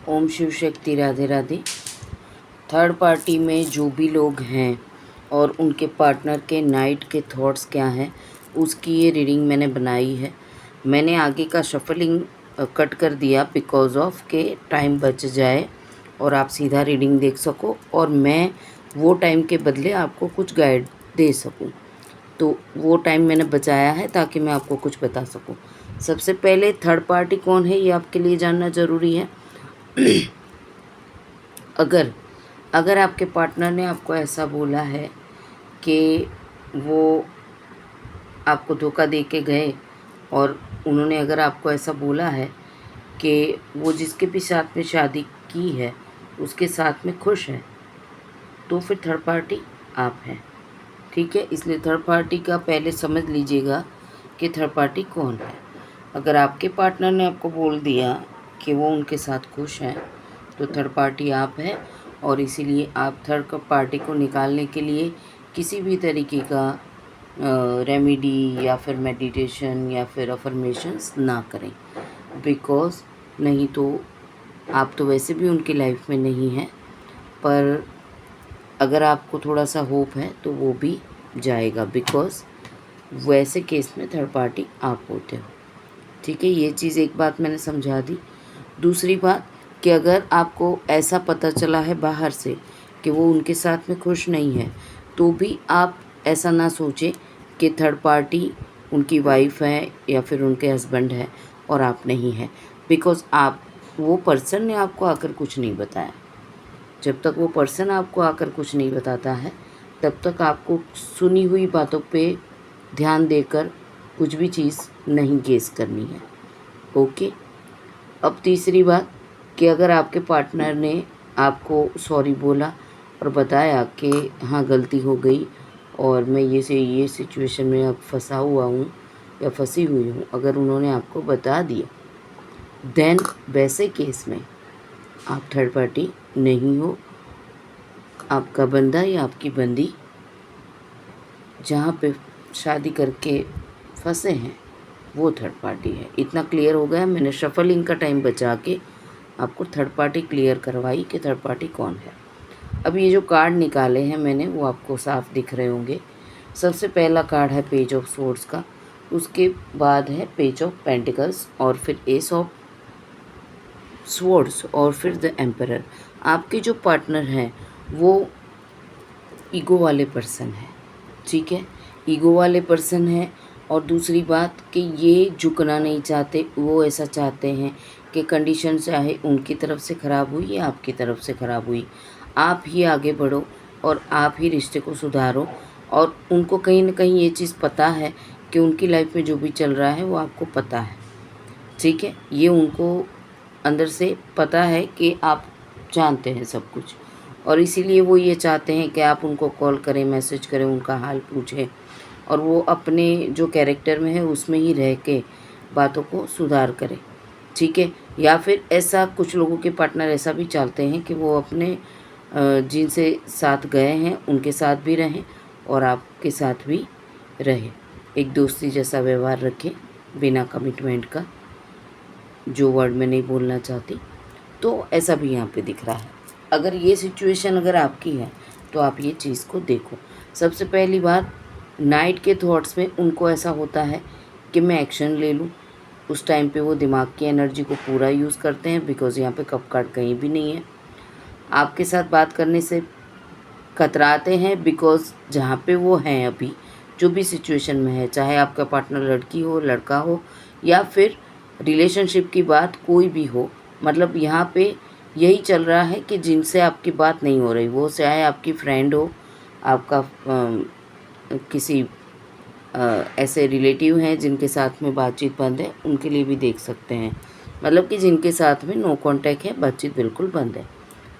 Om Shiv Shakti, Radhe Radhe. Third party में जो भी लोग हैं और उनके पार्टनर के नाइट के थॉट्स क्या हैं, उसकी ये रीडिंग मैंने बनाई है। मैंने आगे का शफलिंग कट कर दिया बिकॉज ऑफ के टाइम बच जाए और आप सीधा रीडिंग देख सको और मैं वो टाइम के बदले आपको कुछ गाइड दे सकूं। तो वो टाइम मैंने बचाया है ताकि मैं आपको कुछ बता सकूं। सबसे पहले थर्ड पार्टी कौन है ये आपके लिए जानना ज़रूरी है। अगर अगर आपके पार्टनर ने आपको ऐसा बोला है कि वो आपको धोखा दे के गए और उन्होंने अगर आपको ऐसा बोला है कि वो जिसके भी साथ में शादी की है उसके साथ में खुश है, तो फिर थर्ड पार्टी आप हैं। ठीक है, इसलिए थर्ड पार्टी का पहले समझ लीजिएगा कि थर्ड पार्टी कौन है। अगर आपके पार्टनर ने आपको बोल दिया कि वो उनके साथ खुश हैं, तो थर्ड पार्टी आप है और इसीलिए आप थर्ड पार्टी को निकालने के लिए किसी भी तरीके का रेमेडी या फिर मेडिटेशन या फिर अफर्मेशंस ना करें, बिकॉज़ नहीं तो आप तो वैसे भी उनकी लाइफ में नहीं हैं, पर अगर आपको थोड़ा सा होप है तो वो भी जाएगा, बिकॉज़ वैसे केस में थर्ड पार्टी आप होते हो। ठीक है, ये चीज़ एक बात मैंने समझा दी। दूसरी बात कि अगर आपको ऐसा पता चला है बाहर से कि वो उनके साथ में खुश नहीं है, तो भी आप ऐसा ना सोचें कि थर्ड पार्टी उनकी वाइफ है या फिर उनके हस्बैंड है और आप नहीं हैं, बिकॉज़ आप वो पर्सन ने आपको आकर कुछ नहीं बताया। जब तक वो पर्सन आपको आकर कुछ नहीं बताता है, तब तक आपको सुनी हुई बातों पे ध्यान देकर कुछ भी चीज़ नहीं गेस करनी है। ओके। अब तीसरी बात कि अगर आपके पार्टनर ने आपको सॉरी बोला और बताया कि हाँ गलती हो गई और मैं ये सिचुएशन में अब फंसा हुआ हूँ या फंसी हुई हूँ, अगर उन्होंने आपको बता दिया, देन वैसे केस में आप थर्ड पार्टी नहीं हो। आपका बंदा या आपकी बंदी जहाँ पे शादी करके फंसे हैं वो थर्ड पार्टी है। इतना क्लियर हो गया। मैंने शफलिंग का टाइम बचा के आपको थर्ड पार्टी क्लियर करवाई कि थर्ड पार्टी कौन है। अब ये जो कार्ड निकाले हैं मैंने वो आपको साफ दिख रहे होंगे। सबसे पहला कार्ड है पेज ऑफ सोर्ड्स का, उसके बाद है पेज ऑफ पेंटिकल्स और फिर एस ऑफ स्वॉर्ड्स और फिर द एम्परर। आपके जो पार्टनर हैं वो ईगो वाले पर्सन है। ठीक है, ईगो वाले पर्सन है। और दूसरी बात कि ये झुकना नहीं चाहते, वो ऐसा चाहते हैं कि कंडीशन चाहे उनकी तरफ से ख़राब हुई या आपकी तरफ से ख़राब हुई, आप ही आगे बढ़ो और आप ही रिश्ते को सुधारो। और उनको कहीं ना कहीं ये चीज़ पता है कि उनकी लाइफ में जो भी चल रहा है वो आपको पता है। ठीक है, ये उनको अंदर से पता है कि आप जानते हैं सब कुछ, और इसीलिए वो ये चाहते हैं कि आप उनको कॉल करें, मैसेज करें, उनका हाल पूछें और वो अपने जो कैरेक्टर में है उसमें ही रह के बातों को सुधार करें। ठीक है, या फिर ऐसा कुछ लोगों के पार्टनर ऐसा भी चाहते हैं कि वो अपने जिनसे साथ गए हैं उनके साथ भी रहें और आपके साथ भी रहें, एक दोस्ती जैसा व्यवहार रखें बिना कमिटमेंट का, जो वर्ड मैं नहीं बोलना चाहती। तो ऐसा भी यहाँ पे दिख रहा है। अगर ये सिचुएशन अगर आपकी है तो आप ये चीज़ को देखो। सबसे पहली बात, नाइट के थॉट्स में उनको ऐसा होता है कि मैं एक्शन ले लूँ। उस टाइम पे वो दिमाग की एनर्जी को पूरा यूज़ करते हैं, बिकॉज़ यहाँ पे कप कार्ड कहीं भी नहीं है। आपके साथ बात करने से कतराते हैं, बिकॉज़ जहाँ पे वो हैं अभी जो भी सिचुएशन में है, चाहे आपका पार्टनर लड़की हो लड़का हो या फिर रिलेशनशिप की बात कोई भी हो, मतलब यहाँ पे यही चल रहा है कि जिनसे आपकी बात नहीं हो रही, वो चाहे आपकी फ्रेंड हो, आपका किसी ऐसे रिलेटिव हैं जिनके साथ में बातचीत बंद है, उनके लिए भी देख सकते हैं। मतलब कि जिनके साथ में नो कांटेक्ट है, बातचीत बिल्कुल बंद है,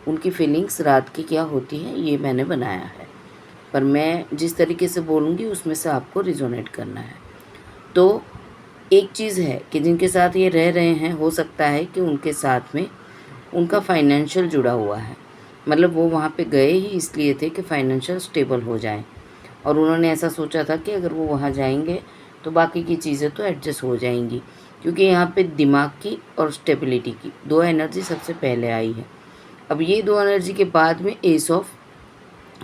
उनकी फीलिंग्स रात की क्या होती हैं ये मैंने बनाया है, पर मैं जिस तरीके से बोलूँगी उसमें से आपको रिजोनेट करना है। तो एक चीज़ है कि जिनके साथ ये रह रहे हैं, हो सकता है कि उनके साथ में उनका फाइनेंशियल जुड़ा हुआ है, मतलब वो वहाँ पे गए ही इसलिए थे कि फाइनेंशियल स्टेबल हो जाएं, और उन्होंने ऐसा सोचा था कि अगर वो वहाँ जाएंगे तो बाकी की चीज़ें तो एडजस्ट हो जाएंगी। क्योंकि यहाँ पे दिमाग की और स्टेबिलिटी की दो एनर्जी सबसे पहले आई है। अब ये दो एनर्जी के बाद में एस ऑफ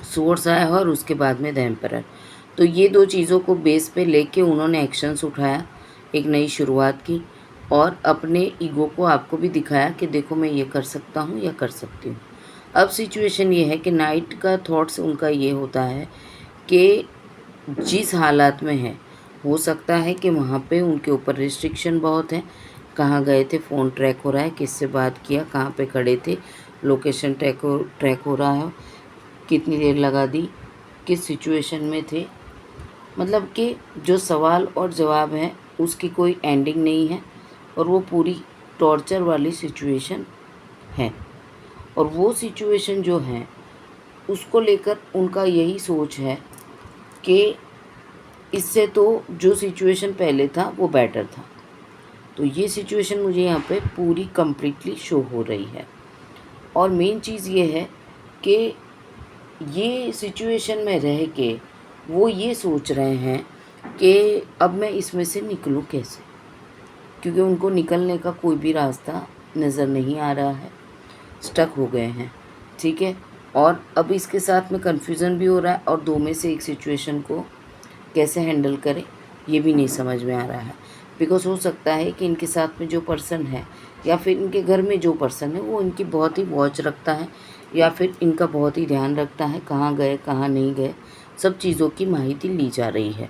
सोर्स आया है और उसके बाद में द एम्परर। तो ये दो चीज़ों को बेस पे लेके उन्होंने एक्शंस उठाया, एक नई शुरुआत की और अपने ईगो को आपको भी दिखाया कि देखो मैं ये कर सकता हूँ या कर सकती हूँ। अब सिचुएशन ये है कि नाइट का थॉट्स उनका ये होता है कि जिस हालात में है हो सकता है कि वहाँ पे उनके ऊपर रिस्ट्रिक्शन बहुत है, कहाँ गए थे, फ़ोन ट्रैक हो रहा है, किससे बात किया, कहाँ पे खड़े थे, लोकेशन ट्रैक हो रहा है, कितनी देर लगा दी, किस सिचुएशन में थे। मतलब कि जो सवाल और जवाब है उसकी कोई एंडिंग नहीं है और वो पूरी टॉर्चर वाली सिचुएशन है। और वो सिचुएशन जो है उसको लेकर उनका यही सोच है कि इससे तो जो सिचुएशन पहले था वो बेटर था। तो ये सिचुएशन मुझे यहाँ पे पूरी कंप्लीटली शो हो रही है। और मेन चीज़ ये है कि ये सिचुएशन में रह के वो ये सोच रहे हैं कि अब मैं इसमें से निकलूँ कैसे, क्योंकि उनको निकलने का कोई भी रास्ता नज़र नहीं आ रहा है, स्टक हो गए हैं। ठीक है, और अब इसके साथ में कन्फ्यूज़न भी हो रहा है और दो में से एक सिचुएशन को कैसे हैंडल करें ये भी नहीं समझ में आ रहा है। बिकॉज़ हो सकता है कि इनके साथ में जो पर्सन है या फिर इनके घर में जो पर्सन है वो इनकी बहुत ही वॉच रखता है या फिर इनका बहुत ही ध्यान रखता है, कहाँ गए कहाँ नहीं गए, सब चीज़ों की माहिती ली जा रही है।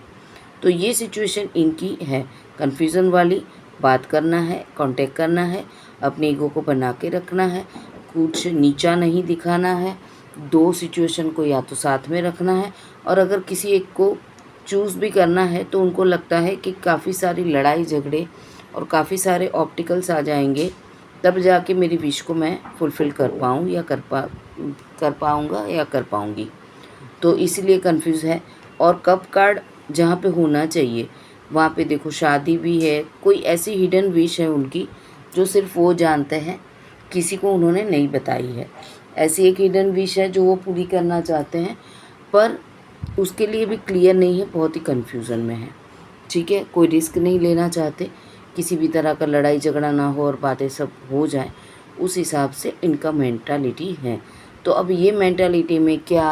तो ये सिचुएशन इनकी है, कन्फ्यूज़न वाली। बात करना है, कांटेक्ट करना है, अपने ईगो को बना के रखना है, कुछ नीचा नहीं दिखाना है, दो सिचुएशन को या तो साथ में रखना है और अगर किसी एक को चूज़ भी करना है तो उनको लगता है कि काफ़ी सारी लड़ाई झगड़े और काफ़ी सारे ऑब्स्टिकल्स आ जाएंगे तब जाके मेरी विश को मैं फुलफ़िल कर पाऊँ या कर पाऊँगा या कर पाऊँगी। तो इसीलिए कंफ्यूज है। और कप कार्ड जहाँ पे होना चाहिए वहाँ पे देखो शादी भी है, कोई ऐसी हिडन विश है उनकी जो सिर्फ वो जानते हैं, किसी को उन्होंने नहीं बताई है। ऐसी एक हिडन विश है जो वो पूरी करना चाहते हैं पर उसके लिए भी क्लियर नहीं है, बहुत ही कन्फ्यूज़न में है। ठीक है, कोई रिस्क नहीं लेना चाहते, किसी भी तरह का लड़ाई झगड़ा ना हो और बातें सब हो जाए, उस हिसाब से इनका मेंटालिटी है। तो अब ये मेंटालिटी में क्या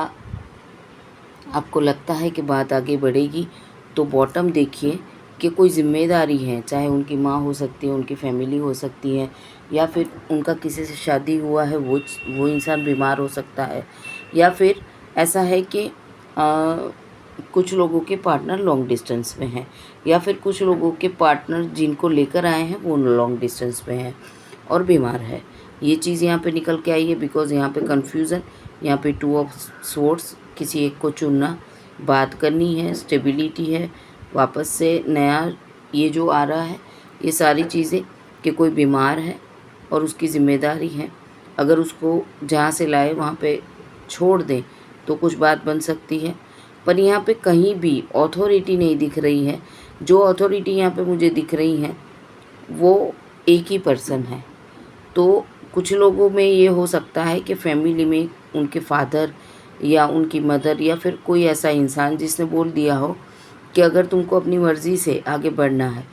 आपको लगता है कि बात आगे बढ़ेगी? तो बॉटम देखिए कि कोई ज़िम्मेदारी है, चाहे उनकी माँ हो सकती है, उनकी फैमिली हो सकती है या फिर उनका किसी से शादी हुआ है वो इंसान बीमार हो सकता है या फिर ऐसा है कि कुछ लोगों के पार्टनर लॉन्ग डिस्टेंस में हैं या फिर कुछ लोगों के पार्टनर जिनको लेकर आए हैं वो लॉन्ग डिस्टेंस में हैं और बीमार है। ये चीज़ यहाँ पे निकल के आई है बिकॉज़ यहाँ पे कन्फ्यूज़न, यहाँ पे टू ऑफ सोर्ड्स, किसी एक को चुनना, बात करनी है, स्टेबिलिटी है, वापस से नया ये जो आ रहा है, ये सारी चीज़ें कि कोई बीमार है और उसकी ज़िम्मेदारी है, अगर उसको जहाँ से लाए वहाँ पे छोड़ दें तो कुछ बात बन सकती है। पर यहाँ पे कहीं भी अथॉरिटी नहीं दिख रही है। जो अथॉरिटी यहाँ पे मुझे दिख रही है वो एक ही पर्सन है। तो कुछ लोगों में ये हो सकता है कि फैमिली में उनके फादर या उनकी मदर या फिर कोई ऐसा इंसान जिसने बोल दिया हो कि अगर तुमको अपनी मर्ज़ी से आगे बढ़ना है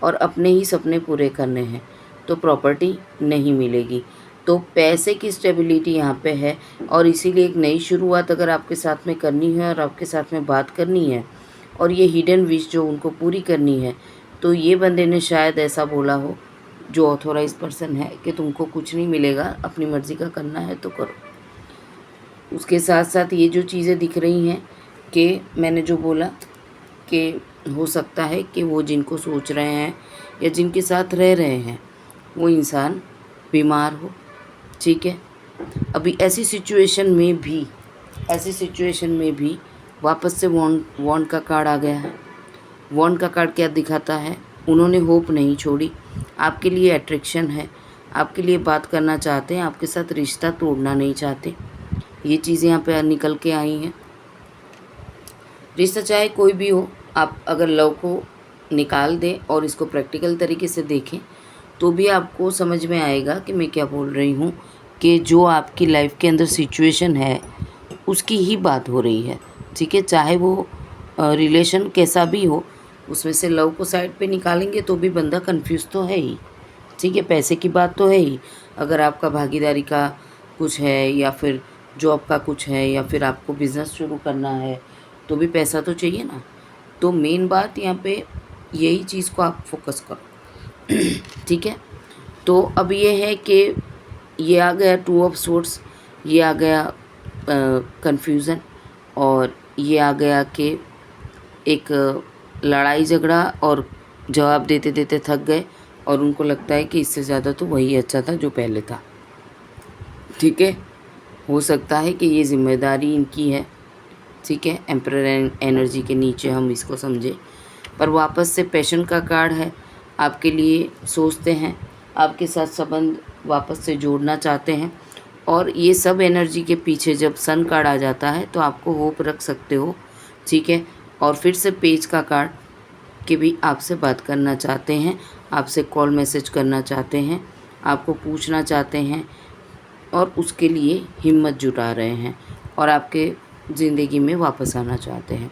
और अपने ही सपने पूरे करने हैं तो प्रॉपर्टी नहीं मिलेगी। तो पैसे की स्टेबिलिटी यहाँ पे है और इसीलिए एक नई शुरुआत अगर आपके साथ में करनी है और आपके साथ में बात करनी है और ये हिडन विश जो उनको पूरी करनी है तो ये बंदे ने शायद ऐसा बोला हो जो ऑथोराइज पर्सन है कि तुमको कुछ नहीं मिलेगा, अपनी मर्ज़ी का करना है तो करो। उसके साथ साथ ये जो चीज़ें दिख रही हैं कि मैंने जो बोला कि हो सकता है कि वो जिनको सोच रहे हैं या जिनके साथ रह रहे हैं वो इंसान बीमार हो। ठीक है, अभी ऐसी सिचुएशन में भी वापस से वॉन्ड का कार्ड आ गया है। वॉन्ड का कार्ड क्या दिखाता है? उन्होंने होप नहीं छोड़ी, आपके लिए अट्रैक्शन है, आपके लिए बात करना चाहते हैं, आपके साथ रिश्ता तोड़ना नहीं चाहते। ये चीज़ें यहाँ पे निकल के आई हैं। रिश्ता चाहे कोई भी हो, आप अगर लव को निकाल दें और इसको प्रैक्टिकल तरीके से देखें तो भी आपको समझ में आएगा कि मैं क्या बोल रही हूँ कि जो आपकी लाइफ के अंदर सिचुएशन है उसकी ही बात हो रही है। ठीक है, चाहे वो रिलेशन कैसा भी हो, उसमें से लव को साइड पे निकालेंगे तो भी बंदा कंफ्यूज तो है ही, ठीक है। पैसे की बात तो है ही, अगर आपका भागीदारी का कुछ है या फिर जॉब का कुछ है या फिर आपको बिज़नेस शुरू करना है तो भी पैसा तो चाहिए ना। तो मेन बात यहाँ पे यही चीज़ को आप फोकस करो, ठीक है। तो अब ये है कि ये आ गया 2 ऑफ सोर्ड्स, ये आ गया कन्फ्यूज़न, और ये आ गया कि एक लड़ाई झगड़ा और जवाब देते देते थक गए और उनको लगता है कि इससे ज़्यादा तो वही अच्छा था जो पहले था, ठीक है। हो सकता है कि ये जिम्मेदारी इनकी है, ठीक है। एम्परर एनर्जी के नीचे हम इसको समझे, पर वापस से पैशन का कार्ड है, आपके लिए सोचते हैं, आपके साथ संबंध वापस से जोड़ना चाहते हैं। और ये सब एनर्जी के पीछे जब सन कार्ड आ जाता है तो आपको होप रख सकते हो, ठीक है। और फिर से पेज का कार्ड कि भी आपसे बात करना चाहते हैं, आपसे कॉल मैसेज करना चाहते हैं, आपको पूछना चाहते हैं और उसके लिए हिम्मत जुटा रहे हैं और आपके ज़िंदगी में वापस आना चाहते हैं।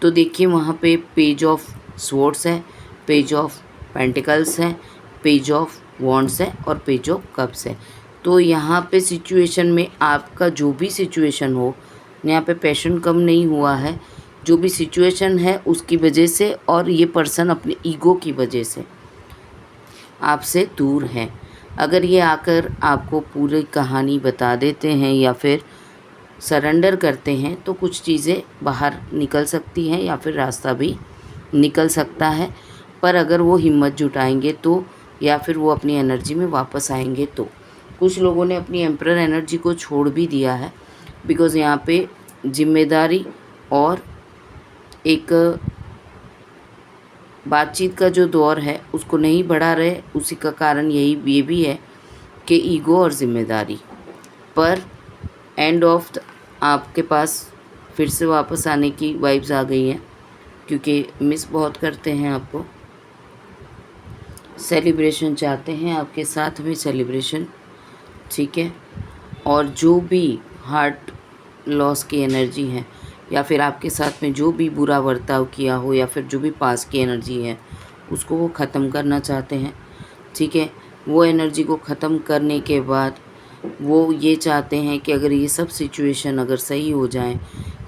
तो देखिए वहाँ पे पेज ऑफ स्वॉर्ड्स है, पेज ऑफ पेंटिकल्स है, पेज ऑफ वॉन्ड्स है और पेज ऑफ कप्स है। तो यहाँ पे सिचुएशन में आपका जो भी सिचुएशन हो, यहाँ पे पैशन कम नहीं हुआ है, जो भी सिचुएशन है उसकी वजह से और ये पर्सन अपने ईगो की वजह से आपसे दूर हैं। अगर ये आकर आपको पूरी कहानी बता देते हैं या फिर सरेंडर करते हैं तो कुछ चीज़ें बाहर निकल सकती हैं या फिर रास्ता भी निकल सकता है। पर अगर वो हिम्मत जुटाएंगे तो, या फिर वो अपनी एनर्जी में वापस आएंगे तो। कुछ लोगों ने अपनी एम्परर एनर्जी को छोड़ भी दिया है, बिकॉज़ यहाँ पे जिम्मेदारी और एक बातचीत का जो दौर है उसको नहीं बढ़ा रहे। उसी का कारण ये भी है कि ईगो और ज़िम्मेदारी। पर एंड ऑफ आपके पास फिर से वापस आने की वाइब्स आ गई हैं, क्योंकि मिस बहुत करते हैं आपको, सेलिब्रेशन चाहते हैं, आपके साथ में सेलिब्रेशन, ठीक है। और जो भी हार्ट लॉस की एनर्जी है या फिर आपके साथ में जो भी बुरा बर्ताव किया हो या फिर जो भी पास की एनर्जी है उसको वो ख़त्म करना चाहते हैं, ठीक है। वो एनर्जी को ख़त्म करने के बाद वो ये चाहते हैं कि अगर ये सब सिचुएशन अगर सही हो जाए,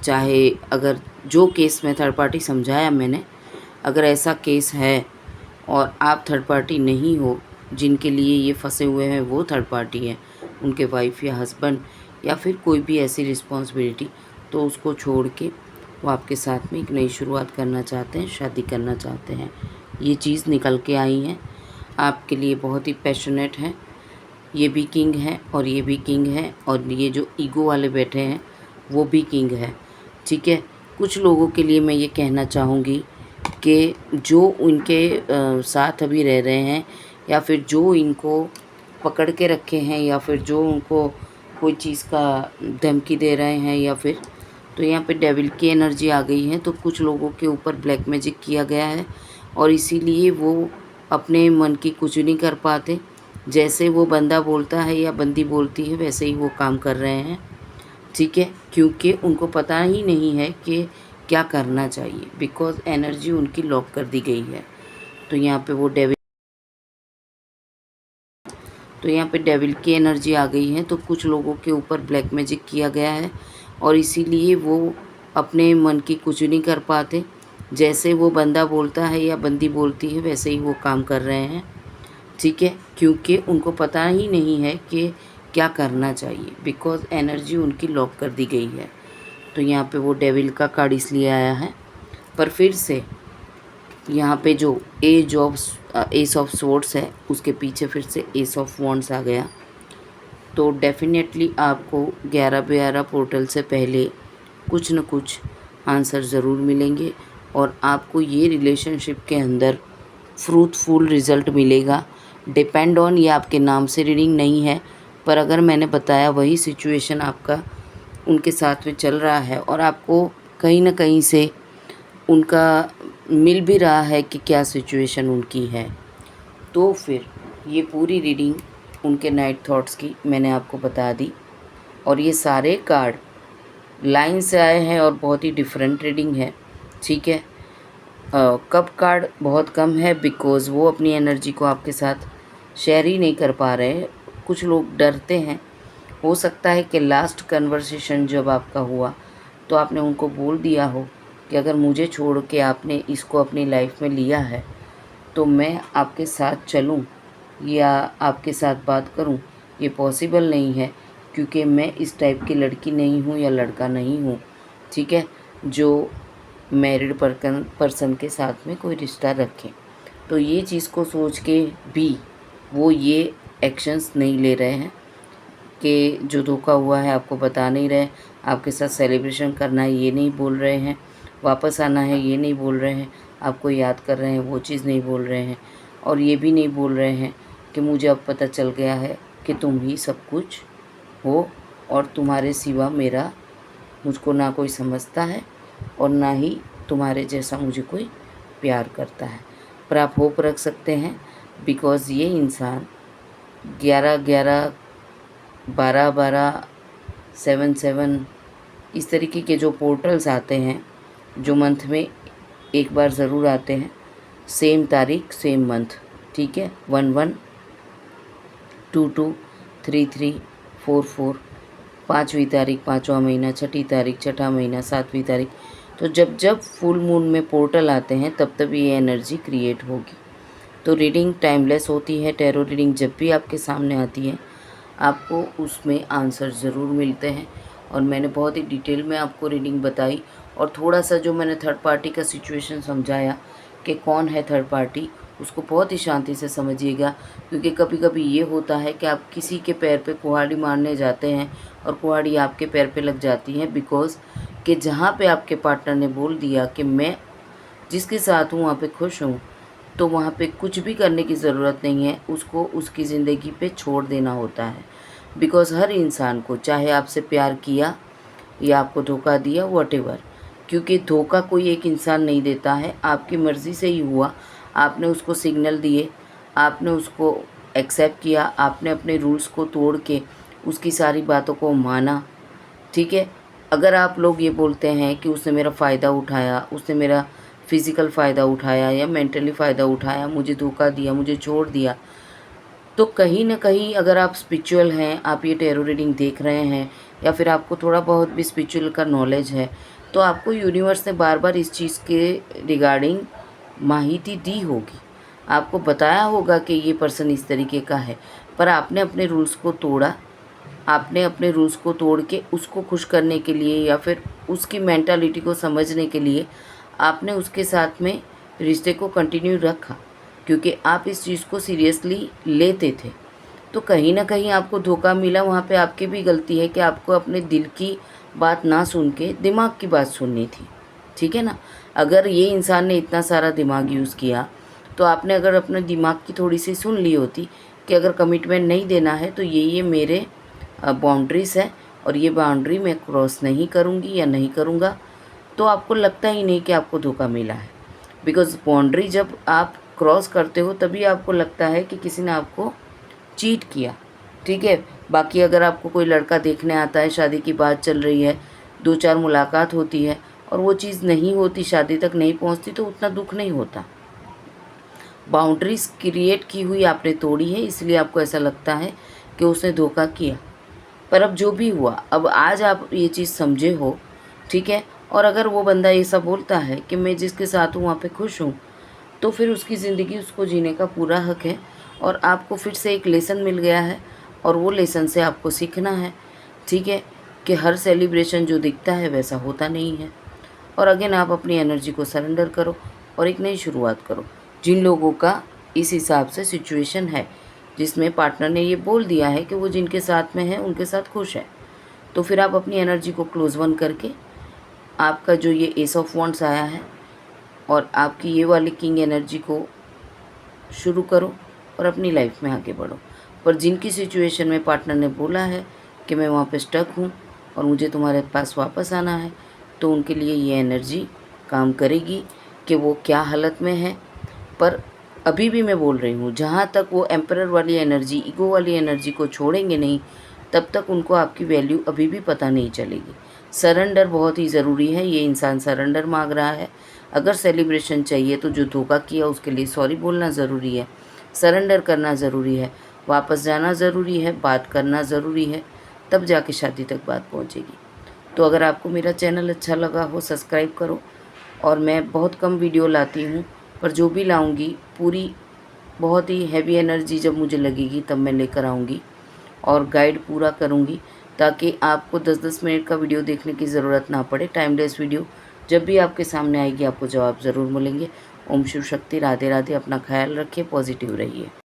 चाहे अगर जो केस में थर्ड पार्टी समझाया मैंने, अगर ऐसा केस है और आप थर्ड पार्टी नहीं हो, जिनके लिए ये फंसे हुए हैं वो थर्ड पार्टी है, उनके वाइफ या हस्बैंड या फिर कोई भी ऐसी रिस्पॉन्सिबिलिटी, तो उसको छोड़ के वो आपके साथ में एक नई शुरुआत करना चाहते हैं, शादी करना चाहते हैं। ये चीज़ निकल के आई हैं, आपके लिए बहुत ही पैशनेट हैं। ये भी किंग है और ये भी किंग है, और ये जो ईगो वाले बैठे हैं वो भी किंग है, ठीक है। कुछ लोगों के लिए मैं ये कहना चाहूँगी कि जो उनके साथ अभी रह रहे हैं या फिर जो इनको पकड़ के रखे हैं या फिर जो उनको कोई चीज़ का धमकी दे रहे हैं, या फिर तो यहाँ पे डेविल की एनर्जी आ गई है। तो कुछ लोगों के ऊपर ब्लैक मैजिक किया गया है और इसीलिए वो अपने मन की कुछ नहीं कर पाते। जैसे वो बंदा बोलता है या बंदी बोलती है वैसे ही वो काम कर रहे हैं, ठीक है, क्योंकि उनको पता ही नहीं है कि क्या करना चाहिए, बिकॉज़ एनर्जी उनकी लॉक कर दी गई है। तो यहाँ पे वो डेविल की एनर्जी आ गई है। तो कुछ लोगों के ऊपर ब्लैक मैजिक किया गया है और इसीलिए वो अपने मन की कुछ नहीं कर पाते। जैसे वो बंदा बोलता है या बंदी बोलती है वैसे ही वो काम कर रहे हैं, ठीक है, क्योंकि उनको पता ही नहीं है कि क्या करना चाहिए, बिकॉज़ एनर्जी उनकी लॉक कर दी गई है। तो यहाँ पे वो डेविल का कार्ड इसलिए आया है। पर फिर से यहाँ पे जो एस ऑफ स्वॉर्ड्स है उसके पीछे फिर से एस ऑफ वॉन्ड्स आ गया। तो डेफिनेटली आपको 11/12 पोर्टल से पहले कुछ न कुछ आंसर ज़रूर मिलेंगे और आपको ये रिलेशनशिप के अंदर फ्रूटफुल रिज़ल्ट मिलेगा। डिपेंड ऑन, ये आपके नाम से रीडिंग नहीं है, पर अगर मैंने बताया वही सिचुएशन आपका उनके साथ में चल रहा है और आपको कहीं ना कहीं से उनका मिल भी रहा है कि क्या सिचुएशन उनकी है, तो फिर ये पूरी रीडिंग उनके नाइट थॉट्स की मैंने आपको बता दी। और ये सारे कार्ड लाइन से आए हैं और बहुत ही डिफरेंट रीडिंग है, ठीक है। कप कार्ड बहुत कम है बिकॉज़ वो अपनी एनर्जी को आपके साथ शेयर ही नहीं कर पा रहे हैं। कुछ लोग डरते हैं। हो सकता है कि लास्ट कन्वर्सेशन जब आपका हुआ तो आपने उनको बोल दिया हो कि अगर मुझे छोड़ के आपने इसको अपनी लाइफ में लिया है तो मैं आपके साथ चलूं या आपके साथ बात करूं, ये पॉसिबल नहीं है क्योंकि मैं इस टाइप की लड़की नहीं हूं या लड़का नहीं हूं, ठीक है, जो मैरिड पर्सन के साथ में कोई रिश्ता रखें। तो ये चीज़ को सोच के भी वो ये एक्शंस नहीं ले रहे हैं कि जो धोखा हुआ है आपको बता नहीं रहे, आपके साथ सेलिब्रेशन करना है ये नहीं बोल रहे हैं, वापस आना है ये नहीं बोल रहे हैं, आपको याद कर रहे हैं वो चीज़ नहीं बोल रहे हैं, और ये भी नहीं बोल रहे हैं कि मुझे अब पता चल गया है कि तुम ही सब कुछ हो और तुम्हारे सिवा मुझको ना कोई समझता है और ना ही तुम्हारे जैसा मुझे कोई प्यार करता है। पर आप होप रख सकते हैं बिकॉज़ ये इंसान 11-11, 12-12, 7-7 इस तरीके के जो पोर्टल्स आते हैं जो मंथ में एक बार ज़रूर आते हैं, सेम तारीख सेम मंथ, ठीक है, 11, 22, 33, 44, 5वीं तारीख 5वां महीना, 6ठी तारीख 6ठा महीना, 7वीं तारीख। तो जब जब फुल मून में पोर्टल आते हैं तब ये एनर्जी क्रिएट होगी। तो रीडिंग टाइमलेस होती है। टैरो रीडिंग जब भी आपके सामने आती है आपको उसमें आंसर ज़रूर मिलते हैं, और मैंने बहुत ही डिटेल में आपको रीडिंग बताई और थोड़ा सा जो मैंने थर्ड पार्टी का सिचुएशन समझाया कि कौन है थर्ड पार्टी, उसको बहुत ही शांति से समझिएगा, क्योंकि कभी कभी ये होता है कि आप किसी के पैर पे कुल्हाड़ी मारने जाते हैं और कुल्हाड़ी आपके पैर पे लग जाती है बिकॉज़ कि जहाँ पे आपके पार्टनर ने बोल दिया कि मैं जिसके साथ हूँ वहाँ पे खुश हूँ, तो वहाँ पे कुछ भी करने की ज़रूरत नहीं है, उसको उसकी ज़िंदगी पे छोड़ देना होता है। बिकॉज़ हर इंसान को चाहे आपसे प्यार किया या आपको धोखा दिया व्हाटएवर, क्योंकि धोखा कोई एक इंसान नहीं देता है, आपकी मर्ज़ी से ही हुआ, आपने उसको सिग्नल दिए, आपने उसको एक्सेप्ट किया, आपने अपने रूल्स को तोड़ के उसकी सारी बातों को माना, ठीक है। अगर आप लोग ये बोलते हैं कि उसने मेरा फ़ायदा उठाया, उसने मेरा फ़िज़िकल फ़ायदा उठाया या मेंटली फ़ायदा उठाया, मुझे धोखा दिया, मुझे छोड़ दिया, तो कहीं न कहीं अगर आप स्पिरिचुअल हैं, आप ये टैरो रीडिंग देख रहे हैं या फिर आपको थोड़ा बहुत भी स्पिरिचुअल का नॉलेज है, तो आपको यूनिवर्स ने बार-बार इस चीज़ के रिगार्डिंग माहिती दी होगी। आपको बताया होगा कि ये पर्सन इस तरीके का है, पर आपने अपने रूल्स को तोड़ा। आपने अपने रूल्स को तोड़ के उसको खुश करने के लिए या फिर उसकी मेंटालिटी को समझने के लिए आपने उसके साथ में रिश्ते को कंटिन्यू रखा, क्योंकि आप इस चीज़ को सीरियसली लेते थे। तो कहीं न कहीं आपको धोखा मिला, वहाँ पे आपकी भी गलती है कि आपको अपने दिल की बात ना सुन के दिमाग की बात सुननी थी, ठीक है ना? अगर ये इंसान ने इतना सारा दिमाग यूज़ किया, तो आपने अगर अपने दिमाग की थोड़ी-सी सुन ली होती कि अगर कमिटमेंट नहीं देना है तो ये मेरे बाउंड्रीज़ है और ये बाउंड्री मैं क्रॉस नहीं करूँगी या नहीं करूँगा, तो आपको लगता ही नहीं कि आपको धोखा मिला है। बिकॉज़ बाउंड्री जब आप क्रॉस करते हो तभी आपको लगता है कि किसी ने आपको चीट किया, ठीक है। बाकी अगर आपको कोई लड़का देखने आता है, शादी की बात चल रही है, 2-4 मुलाकात होती है और वो चीज़ नहीं होती, शादी तक नहीं पहुंचती, तो उतना दुख नहीं होता। बाउंड्रीज़ क्रिएट की हुई आपने तोड़ी है, इसलिए आपको ऐसा लगता है कि उसने धोखा किया। पर अब जो भी हुआ, अब आज आप ये चीज़ समझे हो, ठीक है। और अगर वो बंदा ऐसा बोलता है कि मैं जिसके साथ हूँ वहाँ पे खुश हूँ, तो फिर उसकी ज़िंदगी उसको जीने का पूरा हक है और आपको फिर से एक लेसन मिल गया है और वो लेसन से आपको सीखना है, ठीक है, कि हर सेलिब्रेशन जो दिखता है वैसा होता नहीं है। और अगेन आप अपनी एनर्जी को सरेंडर करो और एक नई शुरुआत करो। जिन लोगों का इस हिसाब से सिचुएशन है जिसमें पार्टनर ने ये बोल दिया है कि वो जिनके साथ में है उनके साथ खुश है, तो फिर आप अपनी एनर्जी को क्लोज वन करके आपका जो ये एस ऑफ वॉन्ड्स आया है और आपकी ये वाली किंग एनर्जी को शुरू करो और अपनी लाइफ में आगे बढ़ो। पर जिनकी सिचुएशन में पार्टनर ने बोला है कि मैं वहाँ पे स्टक हूँ और मुझे तुम्हारे पास वापस आना है, तो उनके लिए ये एनर्जी काम करेगी कि वो क्या हालत में है। पर अभी भी मैं बोल रही हूँ, जहाँ तक वो एम्परर वाली एनर्जी, ईगो वाली एनर्जी को छोड़ेंगे नहीं, तब तक उनको आपकी वैल्यू अभी भी पता नहीं चलेगी। सरेंडर बहुत ही ज़रूरी है। ये इंसान सरेंडर मांग रहा है, अगर सेलिब्रेशन चाहिए तो जो धोखा किया उसके लिए सॉरी बोलना ज़रूरी है, सरेंडर करना ज़रूरी है, वापस जाना ज़रूरी है, बात करना ज़रूरी है, तब जाके शादी तक बात पहुँचेगी। तो अगर आपको मेरा चैनल अच्छा लगा हो सब्सक्राइब करो। और मैं बहुत कम वीडियो लाती हूँ, पर जो भी लाऊंगी पूरी बहुत ही हैवी एनर्जी जब मुझे लगेगी तब मैं लेकर आऊँगी और गाइड पूरा करूँगी, ताकि आपको 10-10 मिनट का वीडियो देखने की ज़रूरत ना पड़े। टाइमलेस वीडियो जब भी आपके सामने आएगी आपको जवाब ज़रूर मिलेंगे। ओम शिव शक्ति, राधे राधे। अपना ख्याल रखिए, पॉजिटिव रहिए।